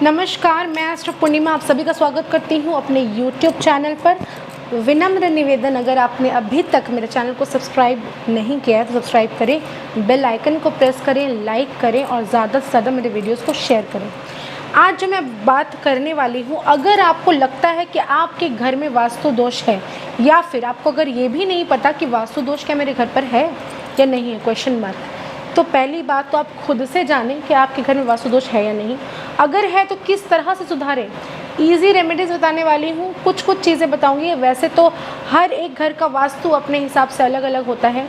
नमस्कार, मैं एस्ट्रो पूर्णिमा आप सभी का स्वागत करती हूं अपने YouTube चैनल पर। विनम्र निवेदन, अगर आपने अभी तक मेरे चैनल को सब्सक्राइब नहीं किया है तो सब्सक्राइब करें, बेल आइकन को प्रेस करें, लाइक करें और ज़्यादा से ज़्यादा मेरे वीडियोस को शेयर करें। आज जो मैं बात करने वाली हूँ, अगर आपको लगता है कि आपके घर में वास्तु दोष है या फिर आपको अगर ये भी नहीं पता कि वास्तु दोष क्या मेरे घर पर है या नहीं है, क्वेश्चन मार्क, तो पहली बात तो आप खुद से जानें कि आपके घर में वास्तु दोष है या नहीं। अगर है तो किस तरह से सुधारें। इजी रेमेडीज़ बताने वाली हूँ, कुछ चीज़ें बताऊँगी। वैसे तो हर एक घर का वास्तु अपने हिसाब से अलग अलग होता है।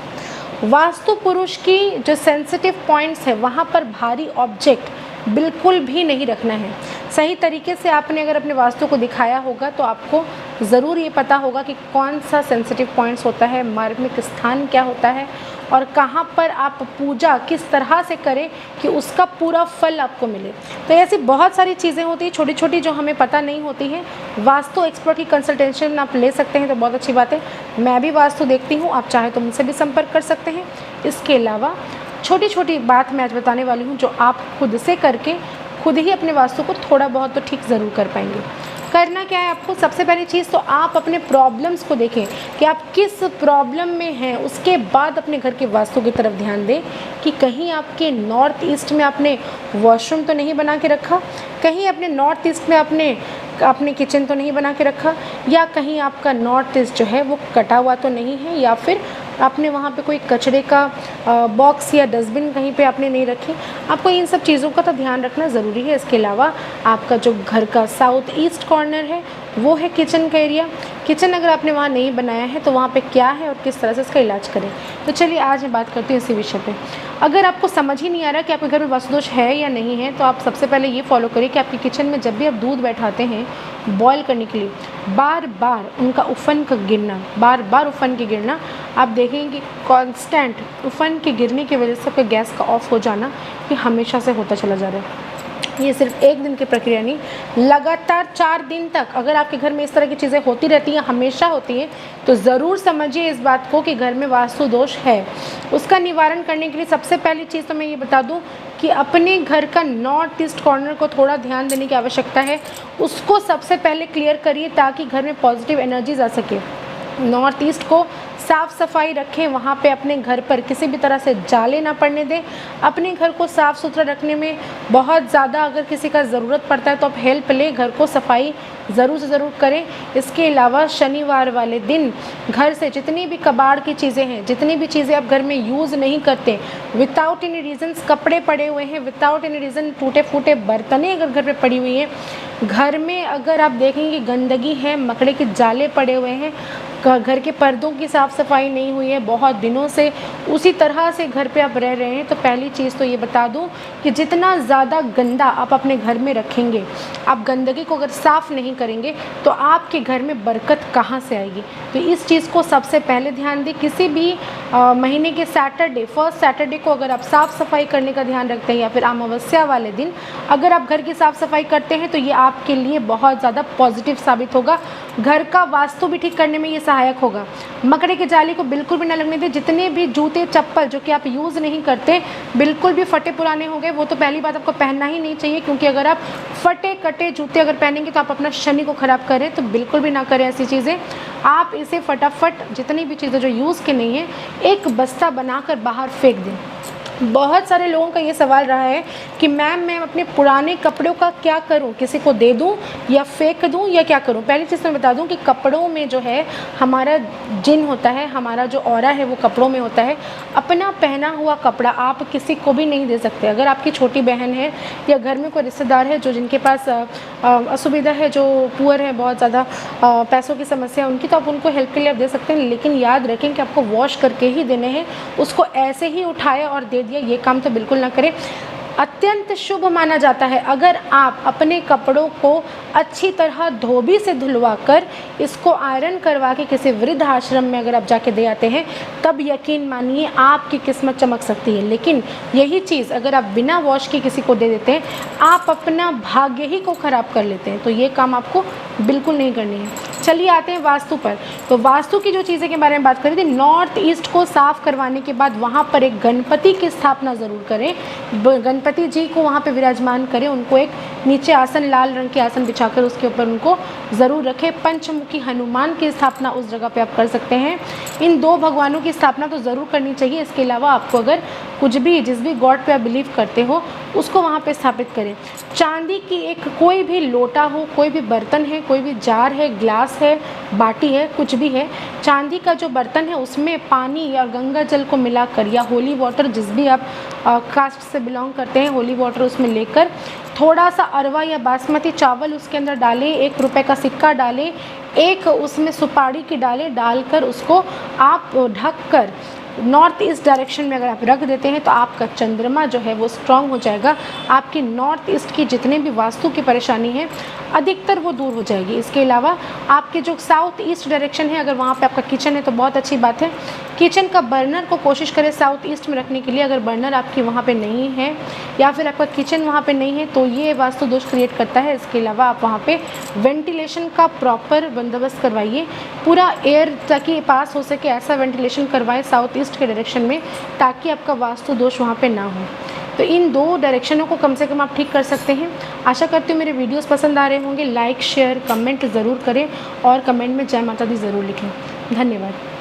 वास्तु पुरुष की जो सेंसिटिव पॉइंट्स है वहाँ पर भारी ऑब्जेक्ट बिल्कुल भी नहीं रखना है। सही तरीके से आपने अगर अपने वास्तु को दिखाया होगा तो आपको ज़रूर ये पता होगा कि कौन सा सेंसिटिव पॉइंट्स होता है, मार्मिक स्थान क्या होता है और कहाँ पर आप पूजा किस तरह से करें कि उसका पूरा फल आपको मिले। तो ऐसी बहुत सारी चीज़ें होती हैं छोटी छोटी जो हमें पता नहीं होती हैं। वास्तु एक्सपर्ट की कंसल्टेशन आप ले सकते हैं तो बहुत अच्छी बात है। मैं भी वास्तु देखती हूँ, आप चाहे तो मुझसे भी संपर्क कर सकते हैं। इसके अलावा छोटी छोटी बात मैं आज बताने वाली हूँ जो आप खुद से करके खुद ही अपने वास्तु को थोड़ा बहुत तो ठीक ज़रूर कर पाएंगे। करना क्या है आपको, सबसे पहली चीज़ तो आप अपने प्रॉब्लम्स को देखें कि आप किस प्रॉब्लम में हैं। उसके बाद अपने घर के वास्तु की तरफ ध्यान दें कि कहीं आपके नॉर्थ ईस्ट में आपने वॉशरूम तो नहीं बना के रखा, कहीं अपने नॉर्थ ईस्ट में आपने किचन तो नहीं बना के रखा, या कहीं आपका नॉर्थ ईस्ट जो है वो कटा हुआ तो नहीं है, या फिर आपने वहाँ पे कोई कचरे का बॉक्स या डस्टबिन कहीं पे आपने नहीं रखी। आपको इन सब चीज़ों का तो ध्यान रखना ज़रूरी है। इसके अलावा आपका जो घर का साउथ ईस्ट कॉर्नर है वो है किचन का एरिया। किचन अगर आपने वहाँ नहीं बनाया है तो वहाँ पे क्या है और किस तरह से इसका इलाज करें। तो चलिए आज मैं बात करती हूँ इसी विषय पे। अगर आपको समझ ही नहीं आ रहा कि आपके घर में वास्तु दोष है या नहीं है तो आप सबसे पहले ये फॉलो करिए कि आपकी किचन में जब भी आप दूध बैठाते हैं बॉयल करने के लिए, बार बार उनका उफन का गिरना, बार बार उफन के गिरना, आप देखेंगे कि कांस्टेंट उफन के गिरने की वजह से आपका गैस का ऑफ हो जाना ये हमेशा से होता चला जा रहा है। ये सिर्फ एक दिन की प्रक्रिया नहीं, लगातार 4 दिन तक अगर आपके घर में इस तरह की चीज़ें होती रहती हैं, हमेशा होती हैं, तो ज़रूर समझिए इस बात को कि घर में वास्तु दोष है। उसका निवारण करने के लिए सबसे पहली चीज़ तो मैं ये बता दूं कि अपने घर का नॉर्थ ईस्ट कॉर्नर को थोड़ा ध्यान देने की आवश्यकता है। उसको सबसे पहले क्लियर करिए ताकि घर में पॉजिटिव एनर्जीज आ सके। नॉर्थ ईस्ट को साफ़ सफाई रखें, वहाँ पे अपने घर पर किसी भी तरह से जाले ना पड़ने दें। अपने घर को साफ़ सुथरा रखने में बहुत ज़्यादा अगर किसी का ज़रूरत पड़ता है तो आप हेल्प लें, घर को सफाई ज़रूर से ज़रूर करें। इसके अलावा शनिवार वाले दिन घर से जितनी भी कबाड़ की चीज़ें हैं, जितनी भी चीज़ें आप घर में यूज़ नहीं करते, विदाउट एनी रीज़न्स कपड़े पड़े हुए हैं, विदाउट एनी रीज़न टूटे फूटे बर्तनें अगर घर पे पड़ी हुई हैं, घर में अगर आप देखेंगे गंदगी है, मकड़े के जाले पड़े हुए हैं, घर के पर्दों की साफ़ सफाई नहीं हुई है, बहुत दिनों से उसी तरह से घर पे आप रह रहे हैं, तो पहली चीज़ तो ये बता दूं कि जितना ज़्यादा गंदा आप अपने घर में रखेंगे, आप गंदगी को अगर साफ़ नहीं करेंगे तो आपके घर में बरकत कहाँ से आएगी। तो इस चीज़ को सबसे पहले ध्यान दें। किसी भी महीने के सैटरडे, फर्स्ट सैटरडे को अगर आप साफ़ सफाई करने का ध्यान रखते हैं या फिर अमावस्या वाले दिन अगर आप घर की साफ़ सफाई करते हैं तो ये आपके लिए बहुत ज़्यादा पॉजिटिव साबित होगा। घर का वास्तु भी ठीक करने में ये सहायक होगा। मकड़े के जाली को बिल्कुल भी ना लगने दें। जितने भी जूते चप्पल जो कि आप यूज़ नहीं करते, बिल्कुल भी फटे पुराने हो गए, वो तो पहली बात आपको पहनना ही नहीं चाहिए, क्योंकि अगर आप फटे कटे जूते अगर पहनेंगे तो आप अपना शनि को ख़राब करें। तो बिल्कुल भी ना करें ऐसी चीज़ें। आप इसे फटाफट जितनी भी चीज़ें जो यूज़ की नहीं है एक बस्ता बनाकर बाहर फेंक दें। बहुत सारे लोगों का ये सवाल रहा है कि मैम मैं अपने पुराने कपड़ों का क्या करूं, किसी को दे दूं या फेंक दूं या क्या करूं। पहली चीज़ मैं बता दूं कि कपड़ों में जो है हमारा जिन होता है, हमारा जो ऑरा है वो कपड़ों में होता है। अपना पहना हुआ कपड़ा आप किसी को भी नहीं दे सकते। अगर आपकी छोटी बहन है या घर में कोई रिश्तेदार है जो जिनके पास असुविधा है, जो पुअर है, बहुत ज़्यादा पैसों की समस्या उनकी, तो आप उनको हेल्प के लिए आप दे सकते हैं, लेकिन याद रखें कि आपको वॉश करके ही देने हैं। उसको ऐसे ही उठाया और दे दिया, ये काम तो बिल्कुल ना करें। अत्यंत शुभ माना जाता है अगर आप अपने कपड़ों को अच्छी तरह धोबी से धुलवा कर इसको आयरन करवा के किसी वृद्ध आश्रम में अगर आप जाके दे आते हैं, तब यकीन मानिए आपकी किस्मत चमक सकती है। लेकिन यही चीज़ अगर आप बिना वॉश के किसी को दे देते हैं, आप अपना भाग्य ही को ख़राब कर लेते हैं। तो ये काम आपको बिल्कुल नहीं करनी है। चलिए आते हैं वास्तु पर। तो वास्तु की जो चीज़ें के बारे में बात करें, तो नॉर्थ ईस्ट को साफ़ करवाने के बाद वहाँ पर एक गणपति की स्थापना ज़रूर करें। गणपति जी को वहाँ पे विराजमान करें, उनको एक नीचे आसन, लाल रंग के आसन बिछाकर उसके ऊपर उनको ज़रूर रखें। पंचमुखी हनुमान की स्थापना उस जगह पे आप कर सकते हैं। इन 2 भगवानों की स्थापना तो ज़रूर करनी चाहिए। इसके अलावा आपको अगर कुछ भी, जिस भी गॉड पे आप बिलीव करते हो, उसको वहाँ पे स्थापित करें। चांदी की एक कोई भी लोटा हो, कोई भी बर्तन है, कोई भी जार है, ग्लास है, बाटी है, कुछ भी है, चांदी का जो बर्तन है उसमें पानी और गंगा जल को मिलाकर या होली वाटर, जिस भी आप कास्ट से बिलोंग करते हैं, होली वाटर उसमें लेकर थोड़ा सा अरवा या बासमती चावल उसके अंदर डालें, 1 रुपए का सिक्का डालें, एक उसमें सुपारी की डालें, डालकर उसको आप ढक कर नॉर्थ ईस्ट डायरेक्शन में अगर आप रख देते हैं तो आपका चंद्रमा जो है वो स्ट्रांग हो जाएगा। आपकी नॉर्थ ईस्ट की जितने भी वास्तु की परेशानी है अधिकतर वो दूर हो जाएगी। इसके अलावा आपके जो साउथ ईस्ट डायरेक्शन है, अगर वहाँ पे आपका किचन है तो बहुत अच्छी बात है। किचन का बर्नर को कोशिश करें साउथ ईस्ट में रखने के लिए। अगर बर्नर आपकी वहाँ पे नहीं है या फिर आपका किचन वहाँ पे नहीं है तो ये वास्तु दोष क्रिएट करता है। इसके अलावा आप वहाँ पे वेंटिलेशन का प्रॉपर बंदोबस्त करवाइए, पूरा एयर ताकि पास हो सके ऐसा वेंटिलेशन करवाएं साउथ ईस्ट के डायरेक्शन में, ताकि आपका वास्तु दोष वहाँ पे ना हो। तो इन 2 डायरेक्शनों को कम से कम आप ठीक कर सकते हैं। आशा करती हूँ मेरे वीडियोस पसंद आ रहे होंगे। लाइक, शेयर, कमेंट ज़रूर करें और कमेंट में जय माता दी ज़रूर लिखें। धन्यवाद।